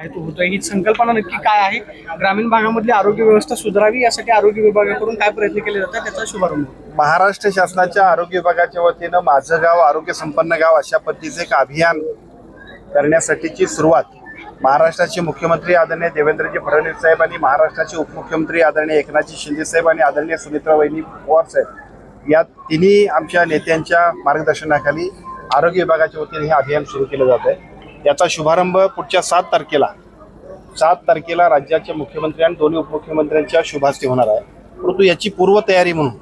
ही संकल्पना नक्की काय आहे? ग्रामीण भागामधली आरोग्य व्यवस्था सुधारावी यासाठी आरोग्य विभागाकडून काय प्रयत्न केले जातात त्याचा शुभारंभ. महाराष्ट्र शासनाच्या आरोग्य विभागाच्या वतीनं माझं गाव आरोग्य संपन्न गाव अशा पद्धतीचे एक अभियान करण्यासाठीची सुरुवात महाराष्ट्राचे मुख्यमंत्री आदरणीय देवेंद्रजी फडणवीस साहेब आणि महाराष्ट्राचे उपमुख्यमंत्री आदरणीय एकनाथजी शिंदे साहेब आणि आदरणीय सुनेत्रा वहिनी पवार साहेब या तिन्ही आमच्या नेत्यांच्या मार्गदर्शनाखाली आरोग्य विभागाच्या वतीने हे अभियान सुरू केलं जात आहे. याचा शुभारंभ पुढच्या 7 तारखेला राज्याचे मुख्यमंत्री आणि दोन्ही उपमुख्यमंत्र्यांच्या शुभास्ते होणार आहे. परंतु याची पूर्वतयारी म्हणून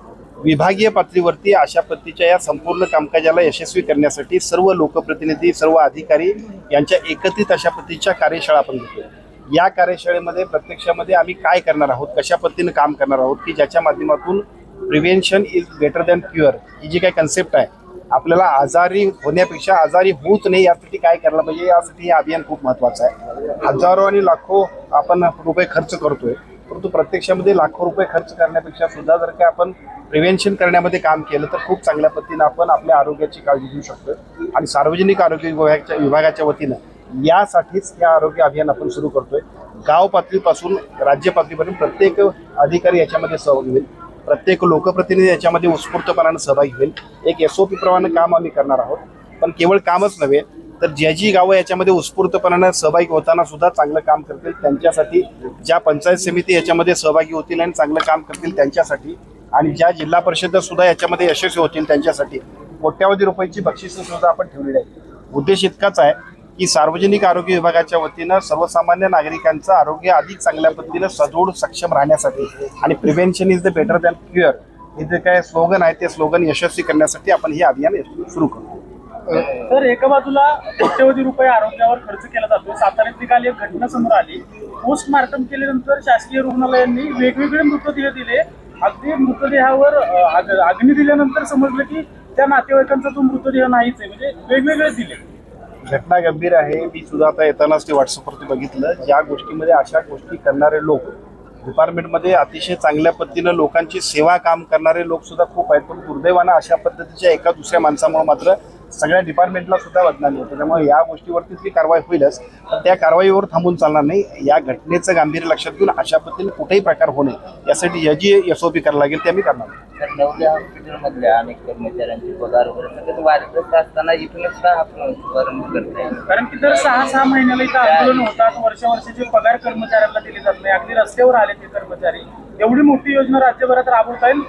विभागीय पातळीवरती अशा पद्धतीच्या या संपूर्ण कामकाजाला यशस्वी करण्यासाठी सर्व लोकप्रतिनिधी सर्व अधिकारी यांच्या एकत्रित अशा पद्धतीच्या कार्यशाळा आपण घेतो. या कार्यशाळेमध्ये प्रत्यक्षामध्ये आम्ही काय करणार आहोत, कशा पद्धतीने काम करणार आहोत की ज्याच्या माध्यमातून prevention is better than cure ही जी काही कन्सेप्ट आहे, आपल्याला आजारी होण्यापेक्षा आजारी होत नाही यासाठी काय करायला पाहिजे, यासाठी हे अभियान खूप महत्त्वाचं आहे. हजारो आणि लाखो आपण रुपये खर्च करतोय, परंतु प्रत्यक्षामध्ये लाखो रुपये खर्च करण्यापेक्षा सुद्धा जर का आपण प्रिव्हेन्शन करण्यामध्ये काम केलं तर खूप चांगल्या पद्धतीनं आपण आपल्या आरोग्याची काळजी घेऊ शकतो. आणि सार्वजनिक आरोग्य विभागाच्या वतीनं यासाठीच हे आरोग्य अभियान आपण सुरू करतोय. गाव पातळीपासून राज्य पातळीपर्यंत प्रत्येक अधिकारी याच्यामध्ये सहभागी होईल, प्रत्येक लोकप्रतिनिधी याच्यामध्ये उत्स्फूर्तपणाने सहभागी होईल. एक SOP प्रमाणे काम आम्ही करणार आहोत. पण केवळ कामच नव्हे तर जी गावं याच्यामध्ये उत्स्फूर्तपणाने सहभागी होताना सुद्धा चांगलं काम करतील त्यांच्यासाठी, ज्या पंचायत समिती याच्यामध्ये सहभागी होतील आणि चांगलं काम करतील त्यांच्यासाठी, आणि ज्या जिल्हा परिषद सुद्धा याच्यामध्ये यशस्वी होतील त्यांच्यासाठी कोट्यावधी रुपयाची बक्षिसं सुद्धा आपण ठेवलेली आहे. उद्देश इतकाच आहे की सार्वजनिक आरोग्य विभागाच्या वतीनं सर्वसामान्य नागरिकांचं आरोग्य अधिक चांगल्या पद्धतीनं सदृढ सक्षम राहण्यासाठी आणि prevention is the better than cure हे जे काय स्लोगन आहे ते स्लोगन यशस्वी करण्यासाठी आपण हे अभियान सुरू करतो. तर एका बाजूला कोट्यवधी रुपये आरोग्यावर खर्च केला जातो. साताऱ्यातली काल एक घटना समोर आली. पोस्टमार्टम केल्यानंतर शासकीय रुग्णालयांनी वेगवेगळे मृतदेह दिले. अगदी मृतदेहावर अग्नी दिल्यानंतर समजलं की त्या नातेवाईकांचा तो मृतदेह नाहीच आहे, म्हणजे वेगवेगळे दिले. घटना गंभीर आहे. मी सुद्धा आता येतानाच ते व्हॉट्सअपवरती बघितलं. ज्या गोष्टीमध्ये अशा गोष्टी करणारे लोक डिपार्टमेंटमध्ये अतिशय चांगल्या पद्धतीनं लोकांची सेवा काम करणारे लोक सुद्धा खूप आहेत, पण दुर्दैवानं अशा पद्धतीच्या एका दुसऱ्या माणसामुळे मात्र सगळ्या डिपार्टमेंटला सुद्धा बदनामी होते. त्यामुळे या गोष्टीवरती ती कारवाई होईलच, पण त्या कारवाईवर थांबून चालणार नाही. या घटनेचं गांभीर्य लक्षात घेऊन अशा पद्धतीने कुठेही प्रकार होऊ नये यासाठी जी SOP करायला लागेल ते आम्ही करणार. नवल्या हॉस्पिटलमधल्या अनेक कर्मचाऱ्यांचे पगार वगैरे सगळं वाढत असताना इथूनच का आपण शुभारंभ करताय? कारण की दर 6 महिन्याला इथं आंदोलन होतात, वर्षाचे पगार कर्मचाऱ्यांना दिले जात नाही, अगदी रस्त्यावर आले ते कर्मचारी. एवढी मोठी योजना राज्यभरात राबवता येईल,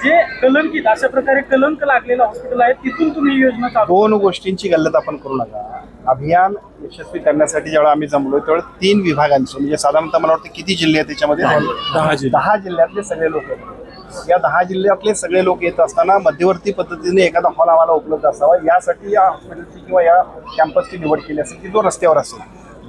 जे कलंकित अशा प्रकारे कलंक लागलेलं हॉस्पिटल आहे तिथून तुम्ही ही योजना चालू. 2 गोष्टींची गल्लत आपण करू नका. अभियान यशस्वी करण्यासाठी जेव्हा आम्ही जमलोय तेव्हा 3 विभागांचं म्हणजे साधारणतः मला वाटतं किती जिल्हे आहेत त्याच्यामध्ये 10 जिल्ह्यातले सगळे लोक आहेत. या 10 जिल्ह्यातले सगळे लोक येत असताना मध्यवर्ती पद्धतीने एखादा हॉल आम्हाला उपलब्ध असावा यासाठी या हॉस्पिटलची किंवा या कॅम्पसची निवड केली असेल की जो रस्त्यावर असेल.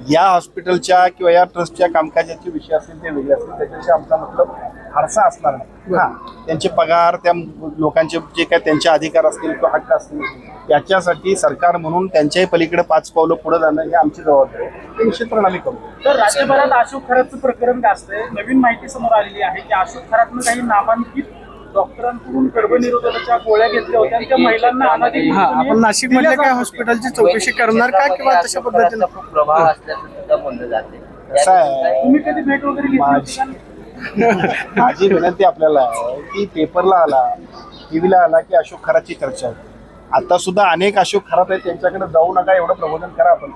या हॉस्पिटलच्या किंवा या ट्रस्टच्या कामकाजाचे विषय असतील ते वेगळे असतील, त्याच्याशी आमचा मतलब फारसा असणार नाही. हां, त्यांचे पगार, त्या लोकांचे जे काय त्यांचे अधिकार असतील किंवा हक्क असतील याच्यासाठी सरकार म्हणून त्यांच्याही पलीकडे 5 पावलं पुढे जाणं ही आमची जबाबदारी आहे. ते निश्चितपणे आम्ही करू. तर राज्यभरात अशोक खरातचं प्रकरण जास्त आहे. नवीन माहिती समोर आलेली आहे की अशोक खरातनं काही नामांकित डॉक्टरांकडून गर्भनिरोधकाच्या गोळ्या घेतल्या होत्या, त्या महिलांना आपण नाशिक मधल्या काय हॉस्पिटलची चौकशी करणार का किंवा तशा पद्धतीने प्रभाव असल्याचं सुद्धा बोललं जाते. कसं आहे, तुम्ही कधी भेट वगैरे घेतली? माझी विनंती आपल्याला आहे की पेपरला आला, TV ला आला की अशोक खरातची चर्चा होती. आता सुद्धा अनेक अशोक खरात आहेत, त्यांच्याकडे जाऊ नका एवढं प्रबोधन करा आपण.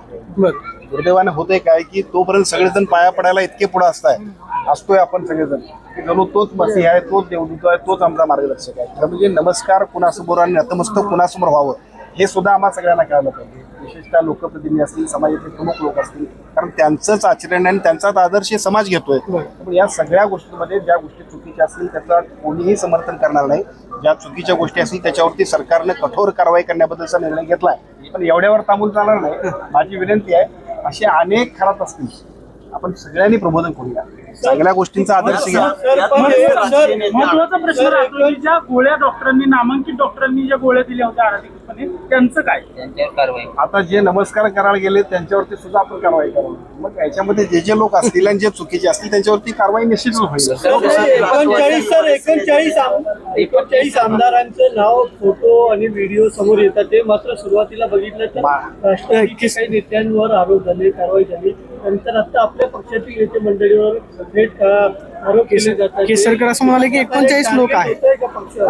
दुर्दैवाने होतंय काय की तोपर्यंत सगळेजण पाया पडायला इतके पुढे असतोय आपण सगळेजण की जणू तोच मसीह आहे, तोच देवदूत आहे, तोच आमचा मार्गदर्शक आहे. तर म्हणजे नमस्कार कुणासमोर आणि नतमस्तक कुणासमोर व्हावं हे सुद्धा आम्हा सगळ्यांना कळायला पाहिजे. विशेषतः लोकप्रतिनिधी असतील, समाजाचे प्रमुख लोक असतील, कारण त्यांचंच आचरण आणि त्यांचाच आदर्श समाज घेतोय. त्यामुळे या सगळ्या गोष्टींमध्ये ज्या गोष्टी चुकीच्या असतील त्याचा कोणीही समर्थन करणार नाही. ज्या चुकीच्या गोष्टी असतील त्याच्यावरती सरकारने कठोर कारवाई करण्याबद्दलचा निर्णय घेतलाय, पण एवढ्यावर थांबून चालणार नाही. माझी विनंती आहे, असे अनेक खरात असतील, आपण सगळ्यांनी प्रबोधन करूया. चांगल्या गोष्टींचा आदर्श घ्या. महत्वाचा प्रश्न राहतो की ज्या गोळ्या डॉक्टरांनी, नामांकित डॉक्टरांनी ज्या गोळ्या दिल्या होत्या अनधिकृतपणे, त्यांचं काय? त्यांच्यावर कारवाई. आता जे नमस्कार करायला गेले त्यांच्यावरती सुद्धा आपण कारवाई करावी. मग याच्यामध्ये जे जे लोक असतील आणि जे चुकीचे असतील त्यांच्यावरती कारवाई निश्चितच होईल. 39 आमदारांचं नाव, फोटो आणि व्हिडिओ समोर येतात. ते मात्र सुरुवातीला बघितलं तर राष्ट्रवादीच्या काही नेत्यांवर आरोप झाले, कारवाई झाली. नंतर आता आपल्या पक्षातील नेते मंडळीवर थेट आरोप केले जातात. केसरकर असं म्हणाले की 39 लोक आहेत.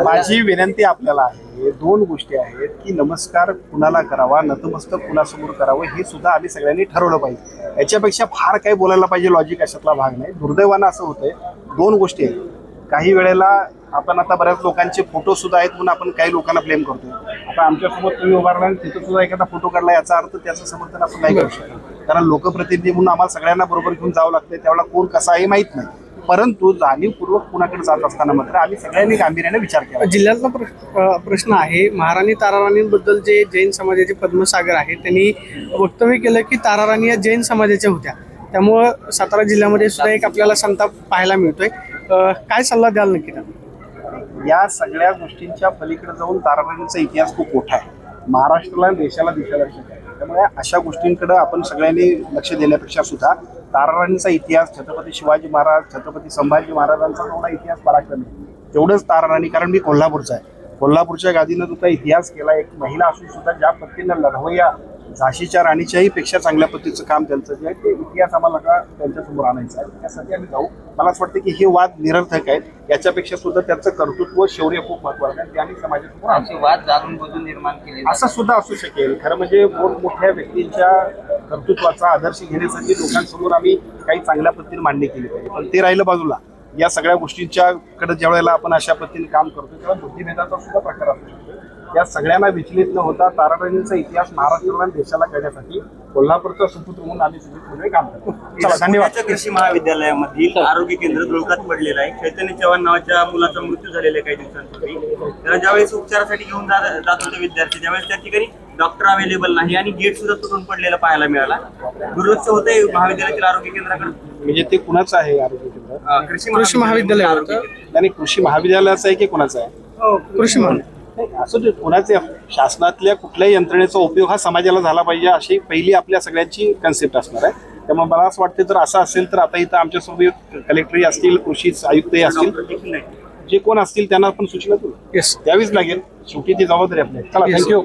माझी विनंती आपल्याला आहे, दोन गोष्टी आहेत की नमस्कार कुणाला करावा, नतमस्तक कुणासमोर करावं हे सुद्धा आम्ही सगळ्यांनी ठरवलं पाहिजे. याच्यापेक्षा फार काही बोलायला पाहिजे लॉजिक अशातला भाग नाही. दुर्दैवानं असं होतंय, दोन गोष्टी आहेत. काही वेळेला आपण आता बऱ्याच लोकांचे फोटो सुद्धा आहेत म्हणून आपण काही लोकांना ब्लेम करतो. आता आमच्यासोबत तुम्ही उभारला आणि तिथं सुद्धा एखादा फोटो काढला याचा अर्थ त्याचं समर्थन आपण नाही करू शकत, कारण लोकप्रतिनिधी म्हणून आम्हाला सगळ्यांना बरोबर घेऊन जावं लागतं. त्यावेळेला कोण कसा आहे माहित नाही, परंतु जाणीवपूर्वक कुणाकडे जात असताना मात्र आम्ही सगळ्यांनी गांभीर्याने विचार केला. जिल्ह्यातला प्रश्न आहे, महाराणी ताराराणींबद्दल जे जैन समाजाचे पद्मसागर आहेत त्यांनी वक्तव्य केलं की ताराराणी या जैन समाजाच्या होत्या, त्यामुळं सातारा जिल्ह्यामध्ये सुद्धा एक आपल्याला संताप पाहायला मिळतोय. काय सल्ला द्याल नक्की त्यांना? या सगळ्या गोष्टींच्या पलीकडे जाऊन ताराराणीचा इतिहास खूप मोठा आहे. महाराष्ट्राला देशाला दिशादर्शक आहे. त्यामुळे अशा गोष्टींकडे आपण सगळ्यांनी लक्ष देण्यापेक्षा सुद्धा ताराराणीचा इतिहास, छत्रपती शिवाजी महाराज, छत्रपती संभाजी महाराजांचा तेवढा इतिहास पराक्रमी तेवढंच ताराराणी. कारण मी कोल्हापूरचा आहे, कोल्हापूरच्या गादीनं सुद्धा इतिहास केला. एक महिला असून सुद्धा ज्या पद्धतीनं लढवय्या झाशीच्या राणीच्याही पेक्षा चांगल्या पद्धतीचं काम त्यांचं जे आहे ते इतिहास आम्हाला त्यांच्यासमोर आणायचं आहे. त्यासाठी आम्ही जाऊ. मला असं वाटतं की हे वाद निरर्थक आहेत, याच्यापेक्षा सुद्धा त्यांचं कर्तृत्व, शौर्य खूप महत्त्वाचं आहे. ते आम्ही समाजासमोर आणू. असे वाद जाणून बुजून निर्माण केले असं सुद्धा असू शकेल. खरं म्हणजे मोठमोठ्या व्यक्तींच्या कर्तृत्वाचा आदर्श घेण्यासाठी लोकांसमोर आम्ही काही चांगल्या पद्धतीने मांडणी केली पाहिजे. पण ते राहिलं बाजूला, या सगळ्या गोष्टींच्या कडे ज्या वेळेला आपण अशा पद्धतीने काम करतो तेव्हा बुद्धिभेदाचा सुद्धा प्रकार असू शकतो. या सगळ्यांना विचलित न होता ताराराणींचा इतिहास महाराष्ट्राला देशाला कळण्यासाठी कोल्हापूरचा सुपुत्र म्हणून आम्ही सुजित काम करतो. चला, धन्यवाद. पुण्याच्या कृषी महाविद्यालयामधील आरोग्य केंद्र धुळकात पडलेलं आहे. चैतन्य चव्हाण नावाच्या मुलाचा मृत्यू झालेला आहे काही दिवसांपूर्वी. त्याला ज्यावेळेस उपचारासाठी घेऊन जात होते विद्यार्थी, त्यावेळेस त्या ठिकाणी डॉक्टर अवेलेबल नाही आणि गेट सुद्धा तुटून पडलेला पाहायला मिळाला. दुर्लक्ष होतंय महाविद्यालयातील आरोग्य केंद्राकडे. म्हणजे ते कुणाचं आहे आरोग्य केंद्र? कृषी महाविद्यालय आणि कृषी महाविद्यालयाचं आहे की कुणाचं आहे? कृषी महाविद्यालय असं ते कुणाचे, शासनातल्या कुठल्याही यंत्रणेचा उपयोग हा समाजाला झाला पाहिजे अशी पहिली आपल्या सगळ्यांची कन्सेप्ट असणार आहे. त्यामुळे मला असं वाटतं जर असं असेल तर आता इथं आमच्यासोबत कलेक्टरही असतील, कृषी आयुक्तही असतील, जे कोण असतील त्यांना आपण सूचना करू, द्यावीच लागेल. शेवटी ती जबाबदारी आपली. चला, थँक्यू.